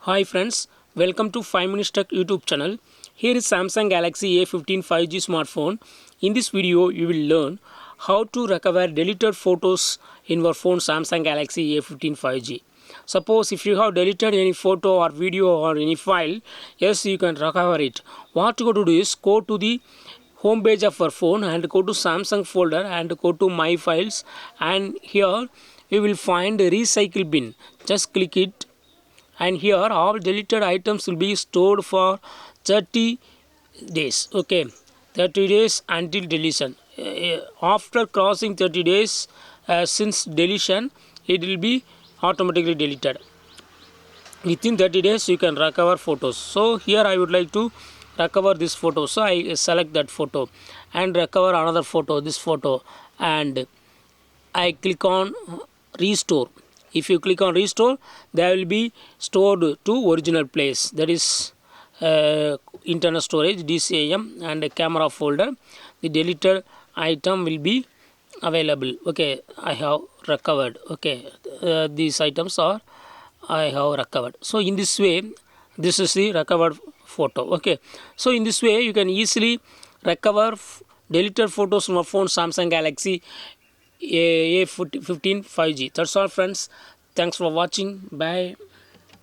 Hi friends, welcome to 5 Minutes Tech YouTube channel. Here is Samsung Galaxy A15 5G smartphone. In this video, you will learn how to recover deleted photos in your phone Samsung Galaxy A15 5G. Suppose if you have deleted any photo or video or any file, yes, you can recover it. What you got to do is go to the home page of your phone and go to Samsung folder and go to My Files, and here you will find Recycle Bin. Just click it, and here all deleted items will be stored for 30 days. Okay, 30 days until deletion. After crossing 30 days, since deletion, it will be automatically deleted. Within 30 days you can recover photos. So here I would like to recover this photo, so I select that photo and recover another photo, this photo, and I click on restore. If you click on restore, they will be stored to original place, that is internal storage DCIM and a camera folder. The deleted item will be available. Okay, I have recovered. Okay, these items are I have recovered. So in this way, this is the recovered photo. Okay, so in this way you can easily recover deleted photos from your phone Samsung Galaxy A15 5G. That's all friends. Thanks for watching. Bye.